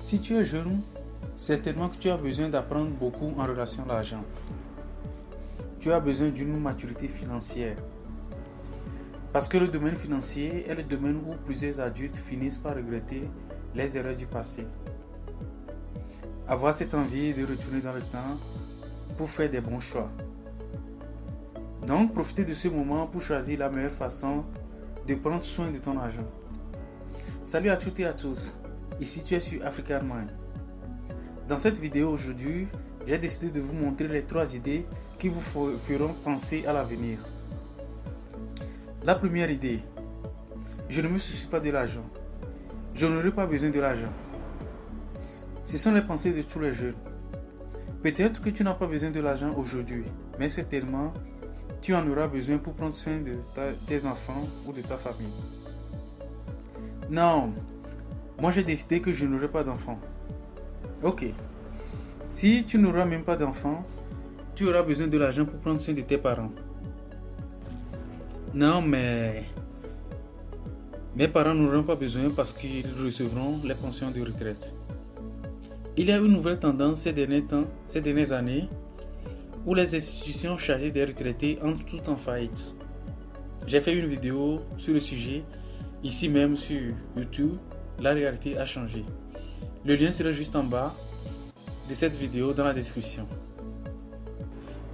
Si tu es jeune, certainement que tu as besoin d'apprendre beaucoup en relation à l'argent. Tu as besoin d'une maturité financière. Parce que le domaine financier est le domaine où plusieurs adultes finissent par regretter les erreurs du passé. Avoir cette envie de retourner dans le temps pour faire des bons choix. Donc, profitez de ce moment pour choisir la meilleure façon de prendre soin de ton argent. Salut à toutes et à tous, ici tu es sur African Mind. Dans cette vidéo aujourd'hui, j'ai décidé de vous montrer les 3 idées qui vous feront penser à l'avenir. La première idée, je ne me soucie pas de l'argent. Je n'aurai pas besoin de l'argent. Ce sont les pensées de tous les jeunes. Peut-être que tu n'as pas besoin de l'argent aujourd'hui, mais certainement, tu en auras besoin pour prendre soin de tes enfants ou de ta famille. Non, moi j'ai décidé que je n'aurai pas d'enfants. Ok, si tu n'auras même pas d'enfants, tu auras besoin de l'argent pour prendre soin de tes parents. Non, mais mes parents n'auront pas besoin parce qu'ils recevront les pensions de retraite. Il y a une nouvelle tendance ces dernières années, où les institutions chargées des retraités entrent toutes en faillite. J'ai fait une vidéo sur le sujet, ici même sur YouTube. La réalité a changé. Le lien sera juste en bas de cette vidéo dans la description.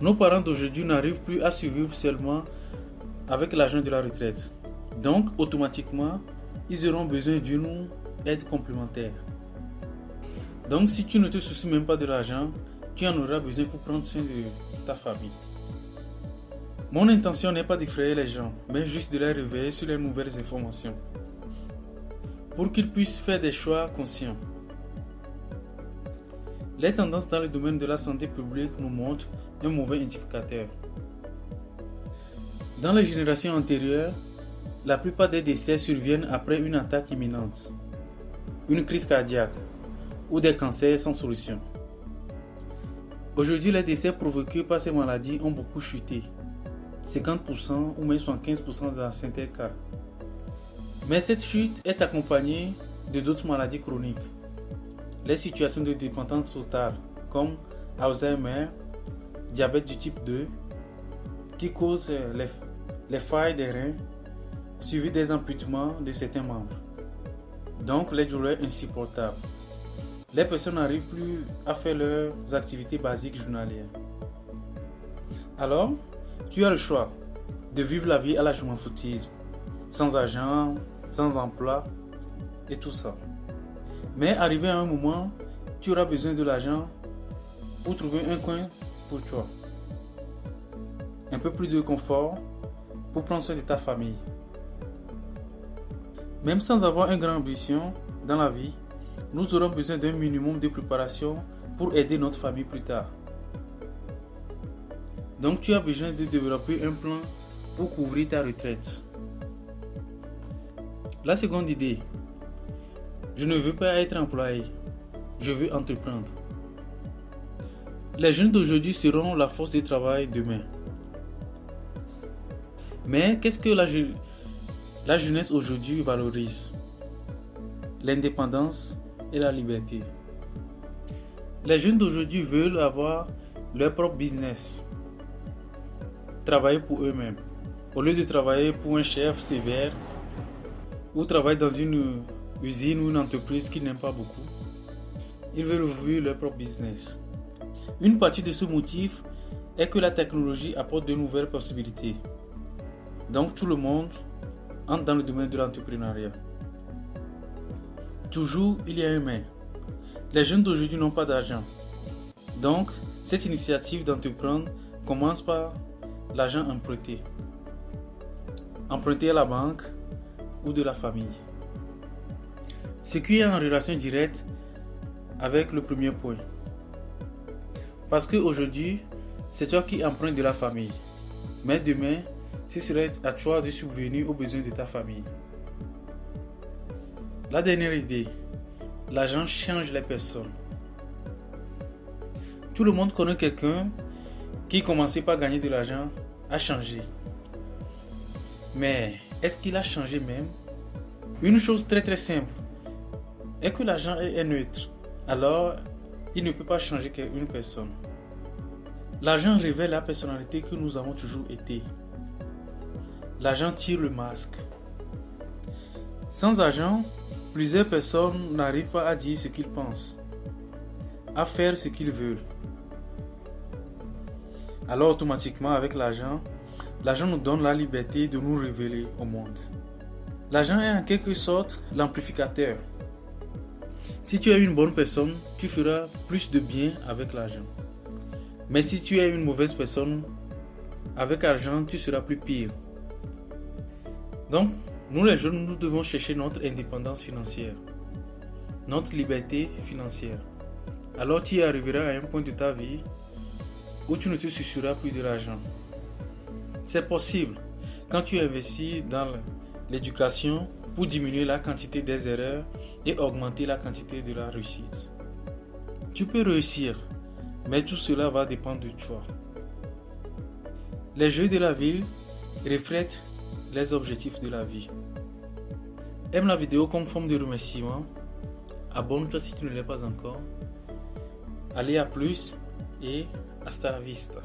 Nos parents d'aujourd'hui n'arrivent plus à survivre seulement avec l'argent de la retraite. Donc, automatiquement, ils auront besoin d'une aide complémentaire. Donc, si tu ne te soucies même pas de l'argent, tu en auras besoin pour prendre soin de ta famille. Mon intention n'est pas d'effrayer les gens, mais juste de les réveiller sur les nouvelles informations, pour qu'ils puissent faire des choix conscients. Les tendances dans le domaine de la santé publique nous montrent un mauvais indicateur. Dans les générations antérieures, la plupart des décès surviennent après une attaque imminente, une crise cardiaque ou des cancers sans solution. Aujourd'hui, les décès provoqués par ces maladies ont beaucoup chuté, 50% ou même 75% dans certains cas. Mais cette chute est accompagnée de d'autres maladies chroniques. Les situations de dépendance totale comme Alzheimer, diabète du type 2, qui causent les failles des reins, suivies des amputements de certains membres. Donc les douleurs insupportables. Les personnes n'arrivent plus à faire leurs activités basiques journalières. Alors, tu as le choix de vivre la vie à la jouan-foutisme, sans argent, sans emploi et tout ça. Mais arrivé à un moment, tu auras besoin de l'argent pour trouver un coin pour toi. Un peu plus de confort pour prendre soin de ta famille. Même sans avoir une grande ambition dans la vie, nous aurons besoin d'un minimum de préparation pour aider notre famille plus tard. Donc tu as besoin de développer un plan pour couvrir ta retraite. La seconde idée, je ne veux pas être employé, je veux entreprendre. Les jeunes d'aujourd'hui seront la force de travail demain. Mais qu'est-ce que la jeunesse aujourd'hui valorise? L'indépendance et la liberté. Les jeunes d'aujourd'hui veulent avoir leur propre business, travailler pour eux-mêmes, au lieu de travailler pour un chef sévère ou travailler dans une usine ou une entreprise qu'ils n'aiment pas beaucoup. Ils veulent ouvrir leur propre business. Une partie de ce motif est que la technologie apporte de nouvelles possibilités. Donc tout le monde entre dans le domaine de l'entrepreneuriat. Toujours, il y a un mais. Les jeunes d'aujourd'hui n'ont pas d'argent. Donc, cette initiative d'entreprendre commence par l'argent emprunté. Emprunté à la banque ou de la famille. Ce qui est en relation directe avec le premier point. Parce qu'aujourd'hui, c'est toi qui empruntes de la famille. Mais demain, ce serait à toi de subvenir aux besoins de ta famille. La dernière idée, l'argent change les personnes. Tout le monde connaît quelqu'un qui commençait par gagner de l'argent a changé. Mais est-ce qu'il a changé même? Une chose très simple est que l'argent est neutre. alors il ne peut pas changer une personne. L'argent révèle la personnalité que nous avons toujours été. L'argent tire le masque. Sans argent, plusieurs personnes n'arrivent pas à dire ce qu'ils pensent, à faire ce qu'ils veulent. Alors automatiquement, avec l'argent nous donne la liberté de nous révéler au monde. L'argent est en quelque sorte l'amplificateur. Si tu es une bonne personne, tu feras plus de bien avec l'argent. Mais si tu es une mauvaise personne, avec l'argent, tu seras plus pire. Donc, nous les jeunes, nous devons chercher notre indépendance financière, notre liberté financière. Alors tu y arriveras à un point de ta vie où tu ne te soucieras plus de l'argent. C'est possible quand tu investis dans l'éducation pour diminuer la quantité des erreurs et augmenter la quantité de la réussite. Tu peux réussir, mais tout cela va dépendre de toi. Les jeux de la vie reflètent les objectifs de la vie. Aime la vidéo comme forme de remerciement. Abonne-toi si tu ne l'es pas encore. Allez, à plus et hasta la vista.